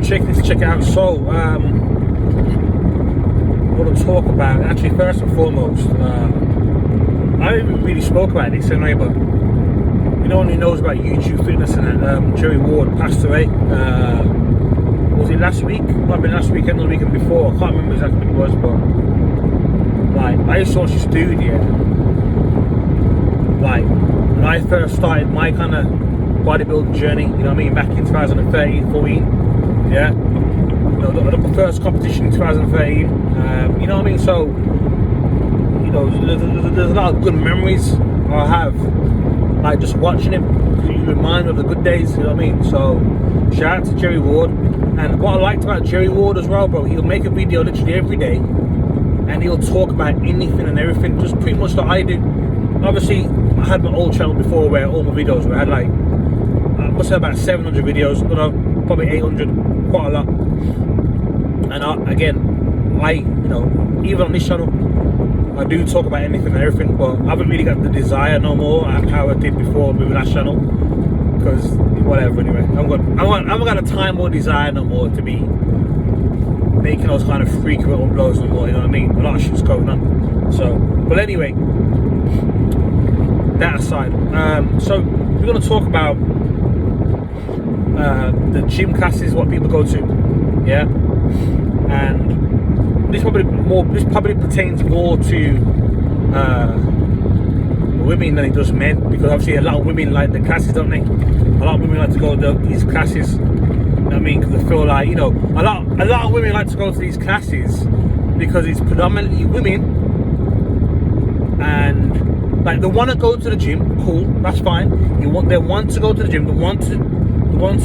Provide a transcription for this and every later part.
check it out. So, what to talk about? Actually, first and foremost, I haven't really spoke about this anyway, but anyone who knows about YouTube fitness and that, Jerry Ward passed away. Was it last week? Might have been last weekend or the weekend before. I can't remember exactly when it was, but like I used to watch this dude, yeah. Like when I first started my kind of bodybuilding journey, you know what I mean, back in 2013, 14, yeah. You know, the first competition in 2013, you know what I mean. So, you know, there's a lot of good memories I have, like just watching him. You remind me of the good days, you know what I mean. So, shout out to Jerry Ward. And what I liked about Jerry Ward as well, bro, he'll make a video literally every day, and he'll talk about anything and everything, just pretty much like I do. Obviously, I had my old channel before where all my videos were, I had like, I must have about 700 videos, I don't know, probably 800, quite a lot. And again, you know, even on this channel, I do talk about anything and everything, but I haven't really got the desire no more how I did before with that channel. Because whatever, anyway, I haven't got a time or desire no more to be making those kind of frequent uploads no more, you know what I mean? A lot of shit's going on. So, but anyway, that aside, so we're going to talk about the gym classes, what people go to, yeah? And this probably pertains more to women than it does men, because obviously a lot of women like the classes, don't they? A lot of women like to go to these classes, you know what I mean, because they feel like, you know, a lot of women like to go to these classes because it's predominantly women, and like they want to go to the gym, cool, that's fine. They want to go to the gym, they want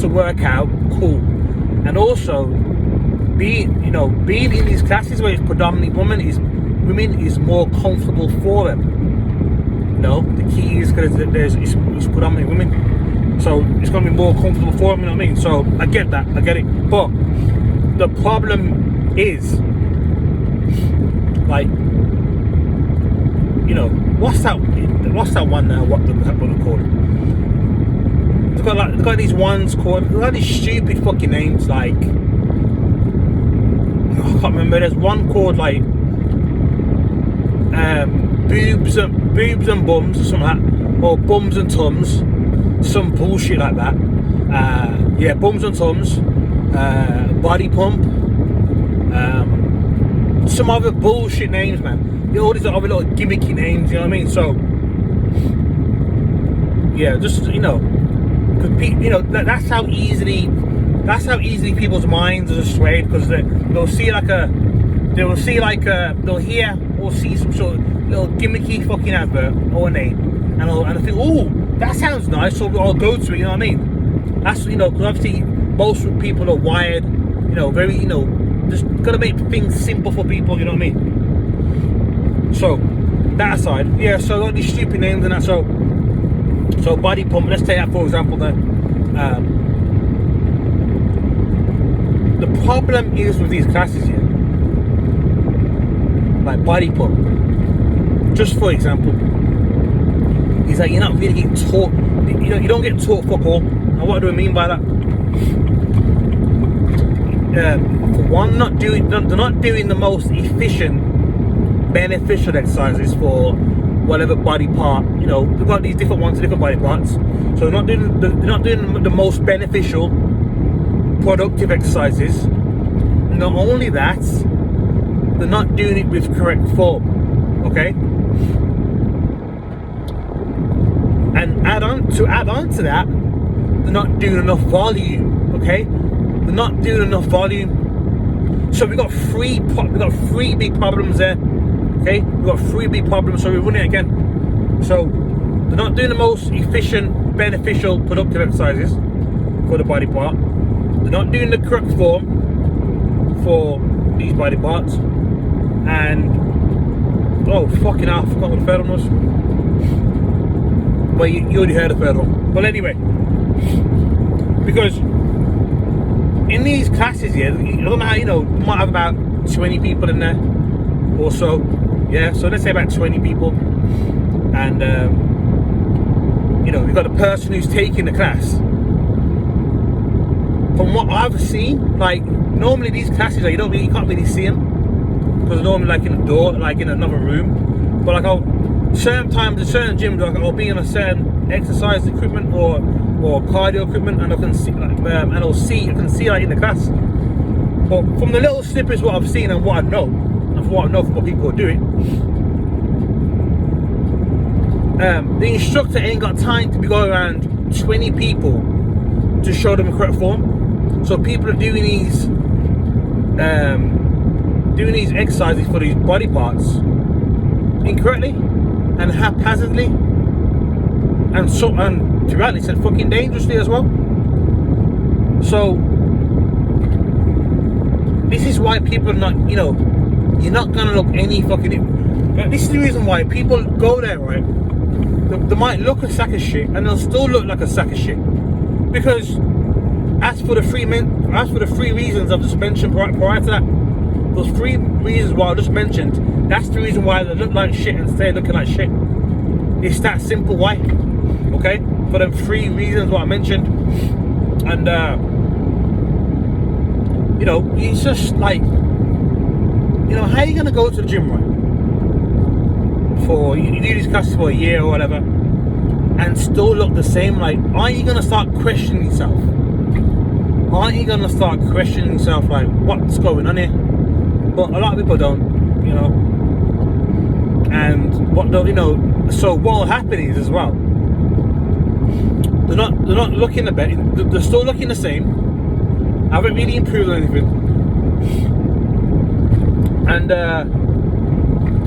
to work out, cool. And also being in these classes where it's predominantly women is more comfortable for them. No, the key is because it's predominantly women, so it's going to be more comfortable for them, you know what I mean? So I get that, I get it, but the problem is, like, you know, what's that one now, what they're called? They've got these ones called, they've got these stupid fucking names, like, I can't remember, there's one called like boobs and bums or something like that, or bums and tums, some bullshit like that. Yeah, bums and tums, body pump, some other bullshit names, man. All these other little gimmicky names, you know what I mean? So yeah, just, you know, because you know that's how easily people's minds are swayed, because they'll hear or see some sort of little gimmicky fucking advert or a name, and I think, oh, that sounds nice, so I'll go to it, you know what I mean? That's, you know, because obviously most people are wired, you know, very, you know, just gotta make things simple for people, you know what I mean? So that aside, yeah, so all these stupid names and that, so body pump, let's take that for example then. The problem is with these classes here, like body pump, just for example, is that you're not really getting taught, you don't get taught fuck all. And what do I mean by that? For one, they're not doing the most efficient, beneficial exercises for whatever body part, you know, they've got these different ones, different body parts. So they're not doing the most beneficial, productive exercises. Not only that, they're not doing it with correct form, okay? And add on to that, they're not doing enough volume, okay? They're not doing enough volume. So we've got three big problems there, okay? We've got three big problems, so we're running it again. So they're not doing the most efficient, beneficial, productive exercises for the body part. They're not doing the correct form for these body parts, and oh fucking hell, I forgot what the third one was. Well, you already heard the third one. But anyway, because in these classes here, I don't know how, you know, you might have about 20 people in there or so, yeah, so let's say about 20 people, and you know, you've got the person who's taking the class, from what I've seen, like normally these classes, like, you can't really see them because they're normally like in a door, like in another room. But like certain times in certain gyms, like I'll be in a certain exercise equipment or cardio equipment, and I can see like, I can see like in the class. But from the little snippets what I've seen and what I know, and from what I know from what people do it, the instructor ain't got time to be going around 20 people to show them the correct form. So people are doing these exercises for these body parts incorrectly and haphazardly, and to be honest, said fucking dangerously as well. So this is why people are not, you're not gonna look any fucking. This is the reason why people go there, right? They might look a sack of shit, and they'll still look like a sack of shit, because as for the three reasons I've just mentioned prior to that, those 3 reasons why I just mentioned, that's the reason why they look like shit and stay looking like shit. It's that simple. Why? Okay, for them 3 reasons what I mentioned, and it's just like, how are you gonna go to the gym, right? For you do these classes for a year or whatever, and still look the same? Like, aren't you gonna start questioning yourself? Aren't you gonna start questioning yourself, like, what's going on here? But a lot of people don't, and so what will happen is as well, they're not looking the best, they're still looking the same, haven't really improved anything, and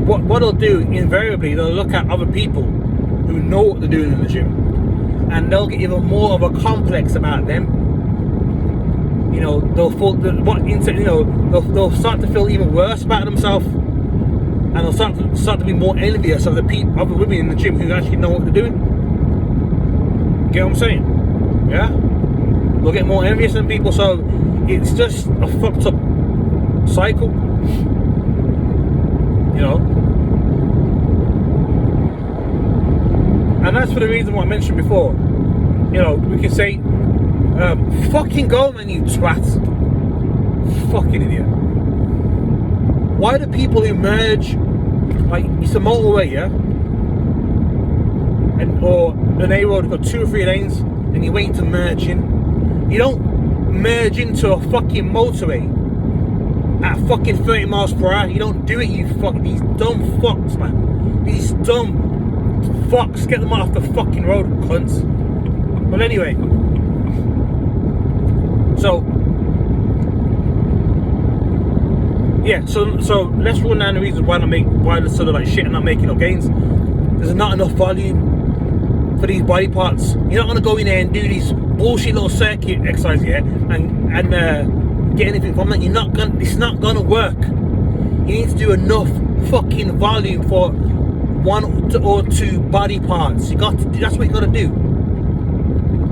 what they'll do invariably, they'll look at other people who know what they're doing in the gym, and they'll get even more of a complex about them. They'll start to feel even worse about themselves, and they'll start to be more envious of the other women in the gym who actually know what they're doing. Get what I'm saying? Yeah, they'll get more envious than people. So it's just a fucked up cycle, and that's for the reason what I mentioned before. We can say, fucking go, man, you twat. Fucking idiot. Why do people who merge, like, it's a motorway, yeah? Or an A road, got 2 or 3 lanes, and you're waiting to merge in. You don't merge into a fucking motorway at fucking 30 miles per hour. You don't do it, these dumb fucks, man. These dumb fucks, get them off the fucking road, cunts. But anyway, so let's run down the reasons why they're sort of like shit and not making no gains. There's not enough volume for these body parts. You're not gonna go in there and do these bullshit little circuit exercises, yeah, and get anything from that. It's not gonna work. You need to do enough fucking volume for 1 or 2 body parts. That's what you gotta do.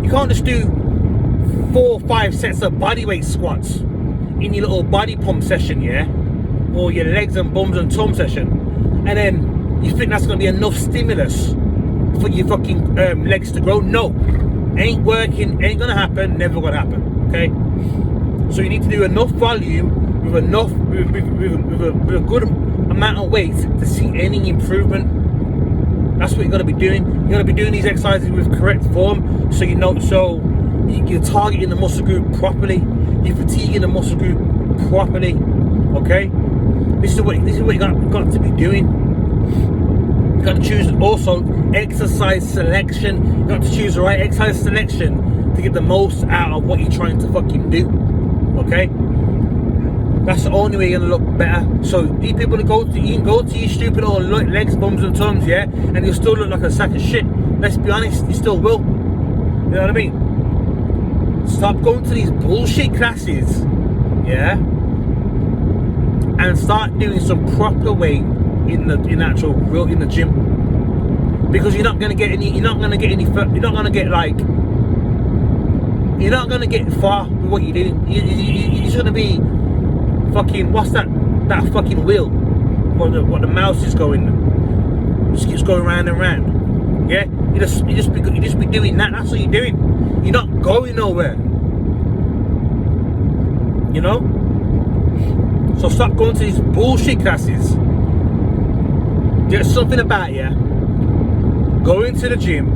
You can't just do 4 or 5 sets of bodyweight squats in your little body pump session, yeah, or your legs and bums and tum session, and then you think that's gonna be enough stimulus for your fucking legs to grow. No, ain't working, ain't gonna happen, never gonna happen. Okay, so you need to do enough volume with a good amount of weight to see any improvement. That's what you're gonna be doing. You're gonna be doing these exercises with correct form, so you're targeting the muscle group properly, you're fatiguing the muscle group properly. Okay, this is what you got to be doing. You got to choose also exercise selection. You got to choose the right exercise selection to get the most out of what you're trying to fucking do. Okay, that's the only way you're gonna look better. So these people that you can go to your stupid old legs, bums and tums, yeah, and you'll still look like a sack of shit. Let's be honest, you still will. You know what I mean? Stop going to these bullshit classes, yeah, and start doing some proper weight in the gym, because you're not gonna get far with what you're doing. You're just gonna be fucking, what's that fucking wheel? What the mouse is going, just keeps going round and round. Yeah, you just be doing that. That's what you're doing. You're not going nowhere. You know? So stop going to these bullshit classes. There's something about you. Go into the gym,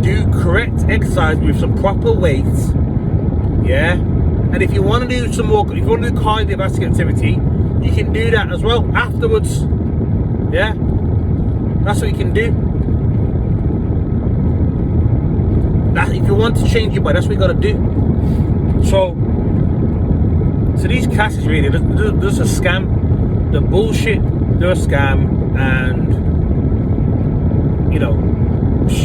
do correct exercise with some proper weights. Yeah? And if you want to do some more, if you want to do cardiovascular activity, you can do that as well afterwards. Yeah? That's what you can do. That, if you want to change your body, that's what you got to do. So these classes really, they're just a scam. They're bullshit. They're a scam, and you know, it's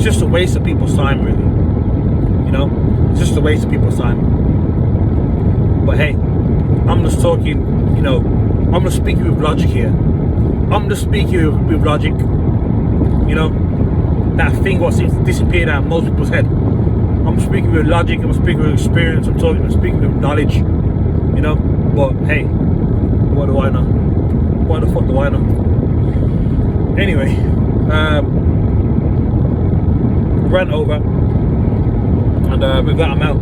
just a waste of people's time, really. You know, it's just a waste of people's time. But hey, I'm just talking. You know, I'm just speaking with logic here. I'm just speaking with logic. You know, that thing what seems to disappear out of most people's head. I'm speaking with logic, I'm speaking with experience, I'm speaking with knowledge, you know. But hey, what do I know? What the fuck do I know? Anyway, rant over, and with that I'm out.